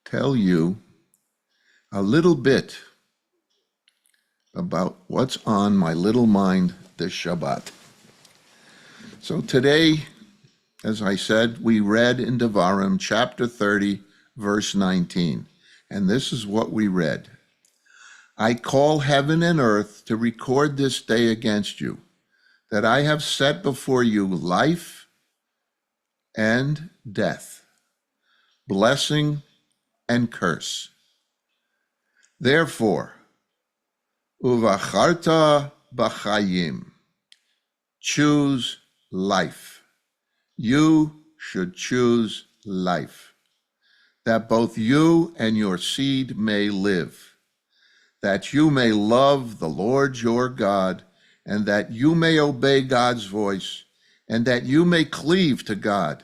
tell you a little bit about what's on my little mind this Shabbat. So today, as I said, we read in Devarim chapter 30, verse 19. And this is what we read. I call heaven and earth to record this day against you, that I have set before you life and death, blessing and curse. Therefore, uvacharta b'chayim, choose life. You should choose life, that both you and your seed may live, that you may love the Lord your God, and that you may obey God's voice, and that you may cleave to God.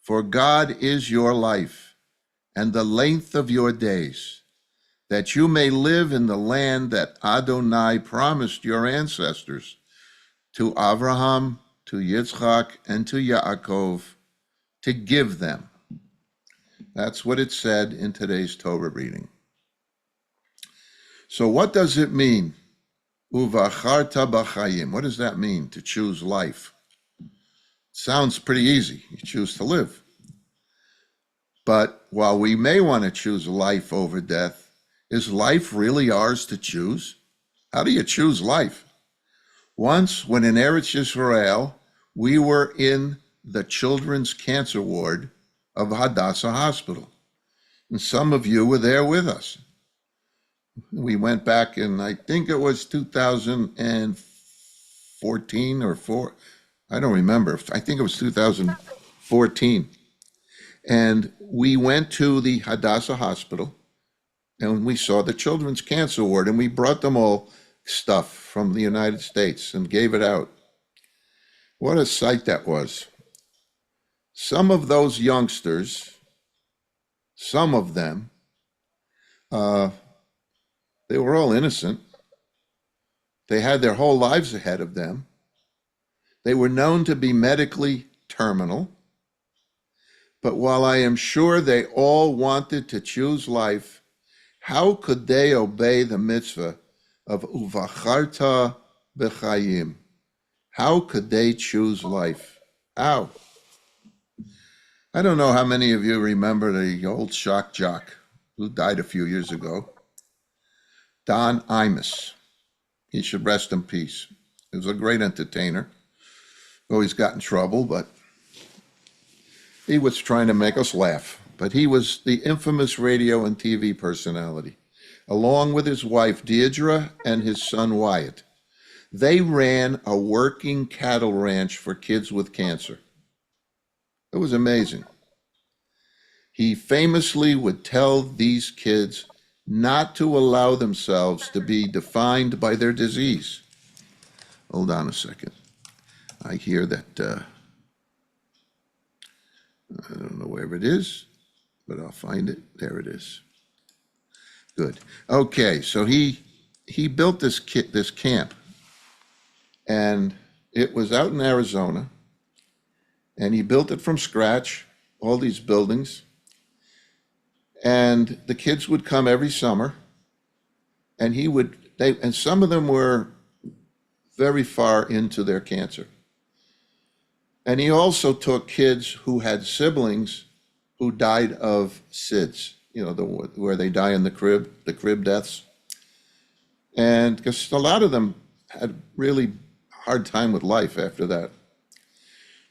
For God is your life, and the length of your days, that you may live in the land that Adonai promised your ancestors, to Abraham, to Yitzchak, and to Yaakov, to give them. That's what it said in today's Torah reading. So what does it mean? Uvacharta b'chayim. What does that mean, to choose life? Sounds pretty easy. You choose to live. But while we may want to choose life over death, is life really ours to choose? How do you choose life? Once, when in Eretz Yisrael, we were in the children's cancer ward of Hadassah Hospital. And some of you were there with us. We went back in, I think it was 2014 or 4. I don't remember. I think it was 2014. And we went to the Hadassah Hospital and we saw the children's cancer ward, and we brought them all stuff from the United States and gave it out. What a sight that was. Some of those youngsters, some of them, they were all innocent. They had their whole lives ahead of them. They were known to be medically terminal. But while I am sure they all wanted to choose life, how could they obey the mitzvah of uvacharta b'chayim? How could they choose life? How? I don't know how many of you remember the old shock jock who died a few years ago, Don Imus. He should rest in peace. He was a great entertainer. Always got in trouble, but he was trying to make us laugh. But he was the infamous radio and TV personality, along with his wife Deirdre and his son Wyatt. They ran a working cattle ranch for kids with cancer. It was amazing. He famously would tell these kids not to allow themselves to be defined by their disease. Hold on a second. I hear that, I don't know where it is, but I'll find it. There it is. Good. Okay, so he built this camp, and it was out in Arizona, and he built it from scratch, all these buildings, and the kids would come every summer, and and some of them were very far into their cancer. And he also took kids who had siblings who died of SIDS, where they die in the crib deaths. And because a lot of them had really hard time with life after that.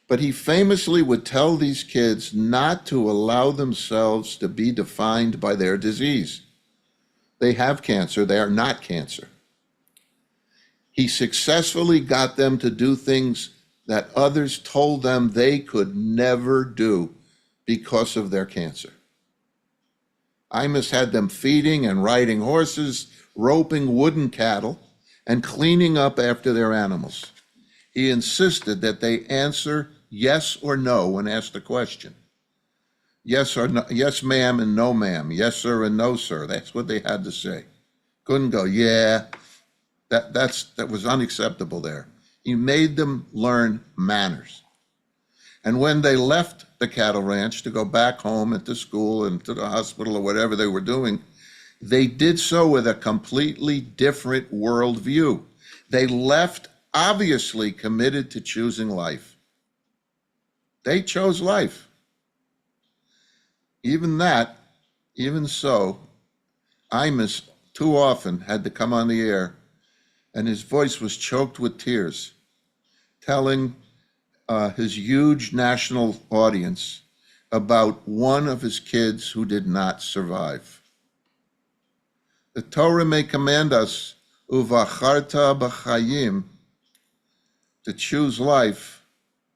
But he famously would tell these kids not to allow themselves to be defined by their disease. They have cancer, they are not cancer. He successfully got them to do things that others told them they could never do because of their cancer. Imus had them feeding and riding horses, roping wooden cattle, and cleaning up after their animals. He insisted that they answer yes or no when asked a question. Yes or no, yes ma'am and no ma'am, yes sir and no sir. That's what they had to say. Couldn't go, yeah, that was unacceptable there. He made them learn manners. And when they left the cattle ranch to go back home and to school and to the hospital or whatever they were doing, they did so with a completely different worldview. They left obviously committed to choosing life. They chose life. Even so, Imus too often had to come on the air, and his voice was choked with tears, telling his huge national audience about one of his kids who did not survive. The Torah may command us, uvacharta b'chayim, to choose life,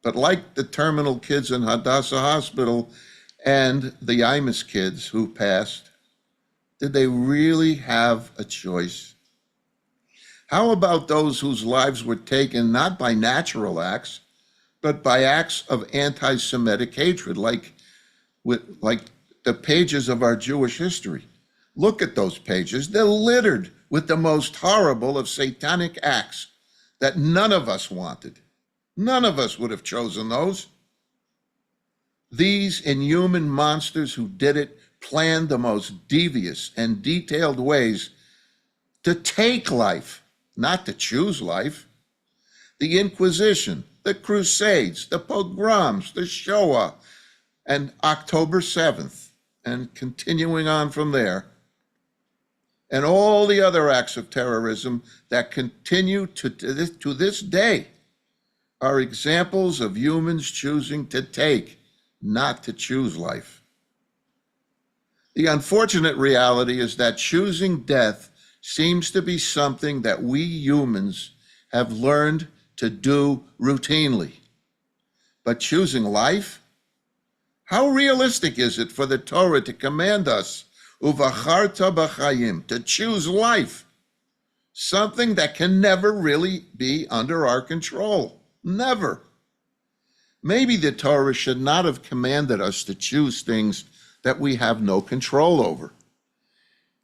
but like the terminal kids in Hadassah Hospital and the Imus kids who passed, did they really have a choice? How about those whose lives were taken not by natural acts, but by acts of anti-Semitic hatred, like the pages of our Jewish history? Look at those pages. They're littered with the most horrible of satanic acts that none of us wanted. None of us would have chosen those. These inhuman monsters who did it planned the most devious and detailed ways to take life, not to choose life. The Inquisition, the Crusades, the pogroms, the Shoah, and October 7th, and continuing on from there, and all the other acts of terrorism that continue to this day are examples of humans choosing to take, not to choose life. The unfortunate reality is that choosing death seems to be something that we humans have learned to do routinely. But choosing life? How realistic is it for the Torah to command us, uvacharta b'chayim, to choose life? Something that can never really be under our control. Never. Maybe the Torah should not have commanded us to choose things that we have no control over.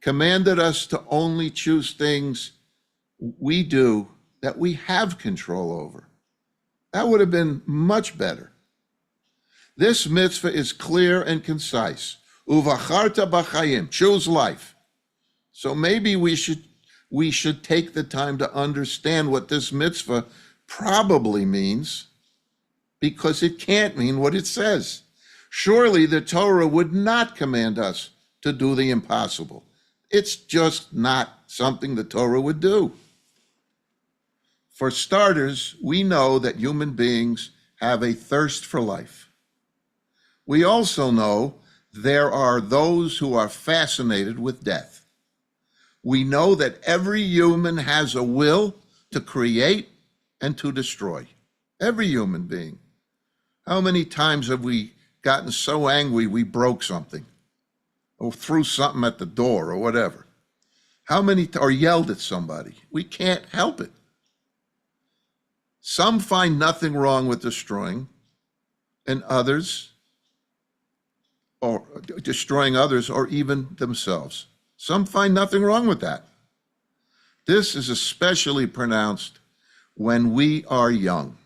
Commanded us to only choose things we do that we have control over. That would have been much better. This mitzvah is clear and concise. Uvacharta b'chayim, choose life. So maybe we should take the time to understand what this mitzvah probably means, because it can't mean what it says. Surely the Torah would not command us to do the impossible. It's just not something the Torah would do. For starters, we know that human beings have a thirst for life. We also know there are those who are fascinated with death. We know that every human has a will to create and to destroy. Every human being. How many times have we gotten so angry we broke something, or threw something at the door, or whatever? Or yelled at somebody? We can't help it. Some find nothing wrong with destroying, and others, or destroying others, or even themselves. Some find nothing wrong with that. This is especially pronounced when we are young.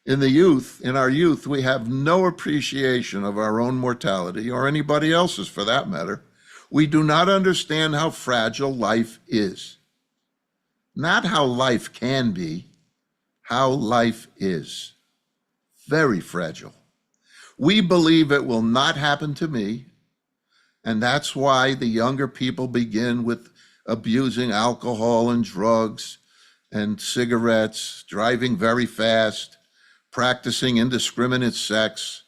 In our youth, we have no appreciation of our own mortality, or anybody else's for that matter. We do not understand how fragile life is. Not how life can be, how life is. Very fragile. We believe it will not happen to me, and that's why the younger people begin with abusing alcohol and drugs and cigarettes, driving very fast, practicing indiscriminate sex.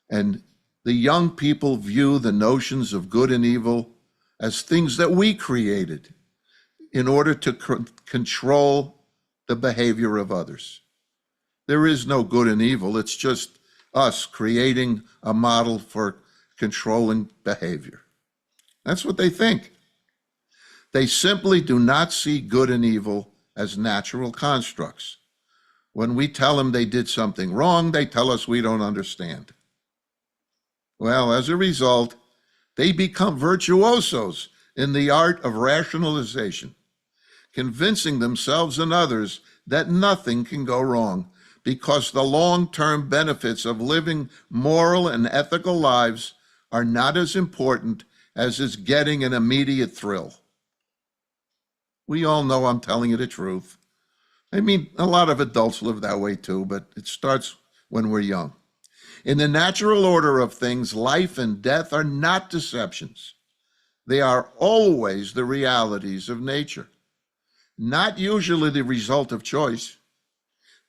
And the young people view the notions of good and evil as things that we created in order to control the behavior of others. There is no good and evil. It's just us creating a model for controlling behavior. That's what they think. They simply do not see good and evil as natural constructs. When we tell them they did something wrong, they tell us we don't understand. Well, as a result, they become virtuosos in the art of rationalization, convincing themselves and others that nothing can go wrong because the long-term benefits of living moral and ethical lives are not as important as is getting an immediate thrill. We all know I'm telling you the truth. I mean, a lot of adults live that way too, but it starts when we're young. In the natural order of things, life and death are not deceptions. They are always the realities of nature, not usually the result of choice.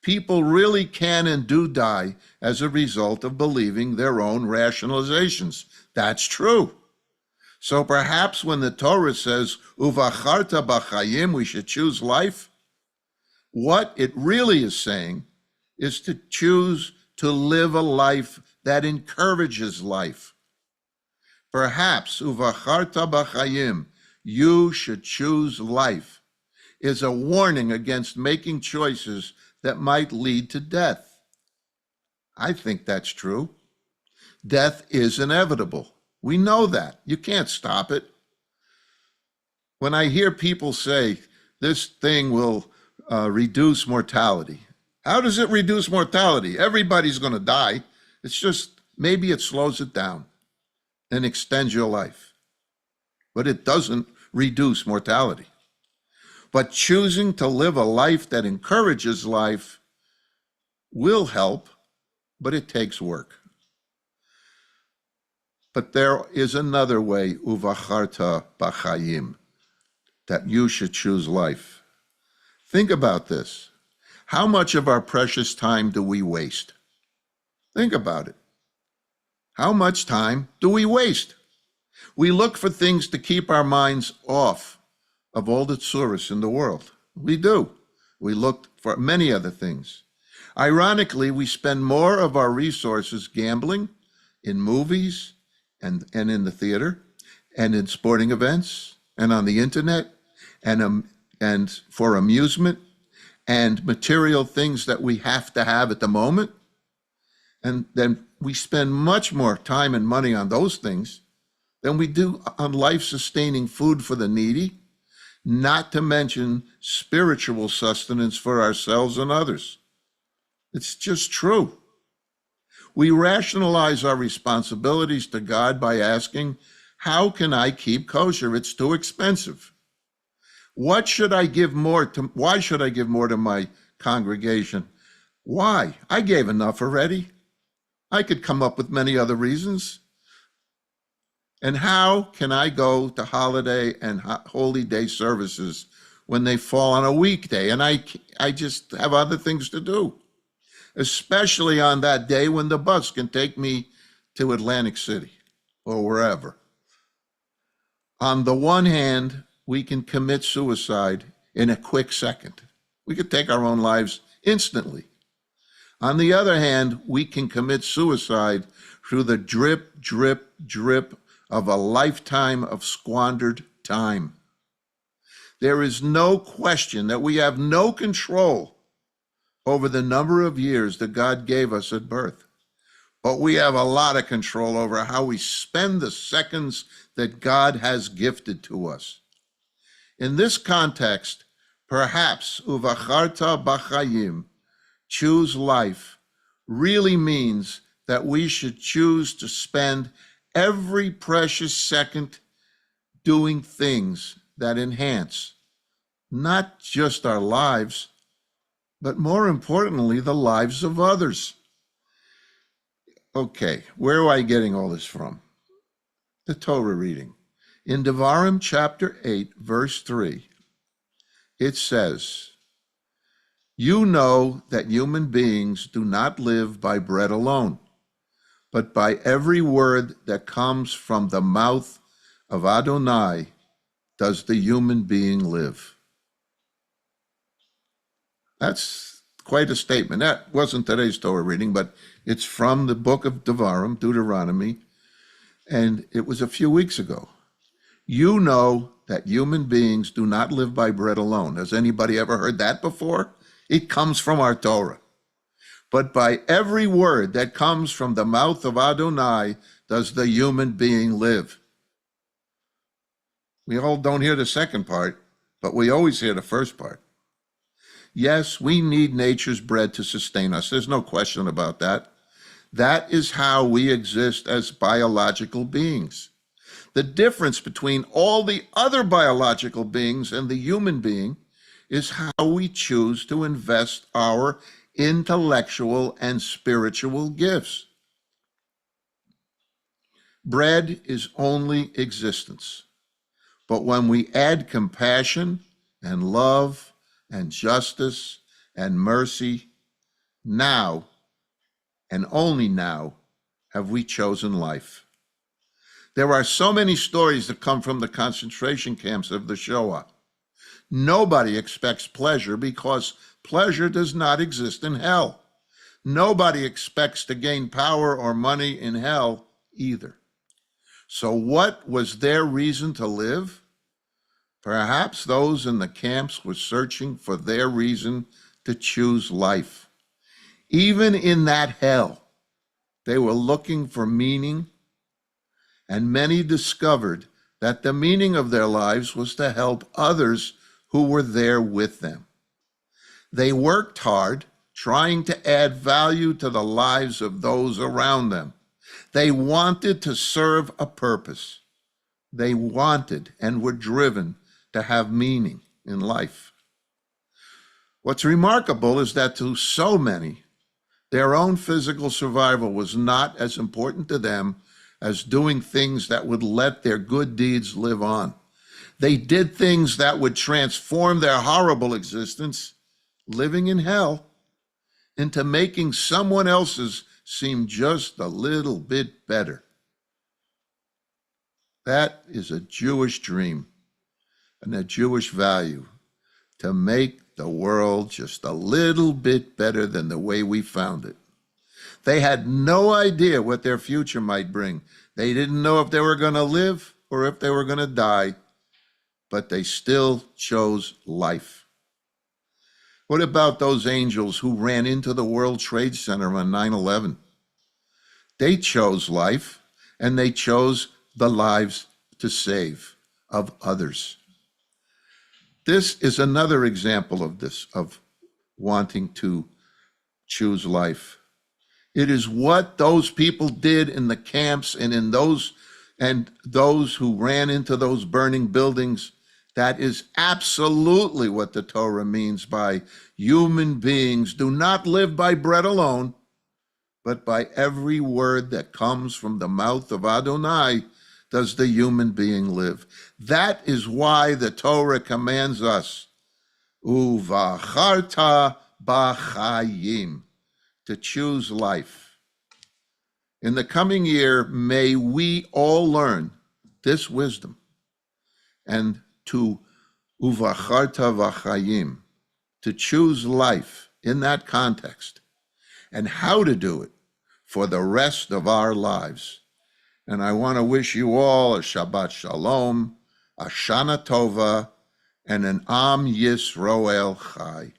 People really can and do die as a result of believing their own rationalizations. That's true. So perhaps when the Torah says, Uvacharta b'chayim, we should choose life, what it really is saying is to choose to live a life that encourages life. Perhaps, Uvacharta b'chayim, you should choose life, is a warning against making choices that might lead to death. I think that's true. Death is inevitable. We know that. You can't stop it. When I hear people say this thing will reduce mortality, how does it reduce mortality? Everybody's going to die. It's just maybe it slows it down and extends your life. But it doesn't reduce mortality. But choosing to live a life that encourages life will help, but it takes work. But there is another way, Uvacharta b'chayim, that you should choose life. Think about this. How much of our precious time do we waste? Think about it. How much time do we waste? We look for things to keep our minds off of all the tsuras in the world. We do. We look for many other things. Ironically, we spend more of our resources gambling, in movies, and in the theater, and in sporting events, and on the internet, and for amusement, and material things that we have to have at the moment. And then we spend much more time and money on those things than we do on life-sustaining food for the needy, not to mention spiritual sustenance for ourselves and others. It's just true. We rationalize our responsibilities to God by asking, how can I keep kosher? It's too expensive. Why should I give more to my congregation? Why? I gave enough already. I could come up with many other reasons. And how can I go to holiday and holy day services when they fall on a weekday and I just have other things to do? Especially on that day when the bus can take me to Atlantic City or wherever. On the one hand, we can commit suicide in a quick second. We could take our own lives instantly. On the other hand, we can commit suicide through the drip, drip, drip of a lifetime of squandered time. There is no question that we have no control over the number of years that God gave us at birth. But we have a lot of control over how we spend the seconds that God has gifted to us. In this context, perhaps Uvacharta b'chayim, choose life, really means that we should choose to spend every precious second doing things that enhance not just our lives, but more importantly, the lives of others. Okay, where am I getting all this from? The Torah reading. In Devarim chapter 8, verse 3, it says, you know that human beings do not live by bread alone, but by every word that comes from the mouth of Adonai does the human being live. That's quite a statement. That wasn't today's Torah reading, but it's from the book of Devarim, Deuteronomy, and it was a few weeks ago. You know that human beings do not live by bread alone. Has anybody ever heard that before? It comes from our Torah. But by every word that comes from the mouth of Adonai does the human being live. We all don't hear the second part, but we always hear the first part. Yes, we need nature's bread to sustain us. There's no question about that. That is how we exist as biological beings. The difference between all the other biological beings and the human being is how we choose to invest our intellectual and spiritual gifts. Bread is only existence. But when we add compassion and love and justice and mercy, now and only now have we chosen life. There are so many stories that come from the concentration camps of the Shoah. Nobody expects pleasure because pleasure does not exist in hell. Nobody expects to gain power or money in hell either. So what was their reason to live? Perhaps those in the camps were searching for their reason to choose life. Even in that hell, they were looking for meaning, and many discovered that the meaning of their lives was to help others who were there with them. They worked hard, trying to add value to the lives of those around them. They wanted to serve a purpose. They wanted and were driven to have meaning in life. What's remarkable is that to so many, their own physical survival was not as important to them as doing things that would let their good deeds live on. They did things that would transform their horrible existence, living in hell, into making someone else's seem just a little bit better. That is a Jewish dream and a Jewish value, to make the world just a little bit better than the way we found it. They had no idea what their future might bring. They didn't know if they were going to live or if they were going to die, but they still chose life. What about those angels who ran into the World Trade Center on 9/11? They chose life, and they chose the lives to save of others. This is another example of this, of wanting to choose life. It is what those people did in the camps and those who ran into those burning buildings. That is absolutely what the Torah means by human beings do not live by bread alone, but by every word that comes from the mouth of Adonai does the human being live. That is why the Torah commands us, Uvacharta b'chayim, to choose life. In the coming year, may we all learn this wisdom and to Uvacharta v'chayim, to choose life in that context, and how to do it for the rest of our lives. And I want to wish you all a Shabbat Shalom, a Shana Tova, and an Am Yisroel Chai.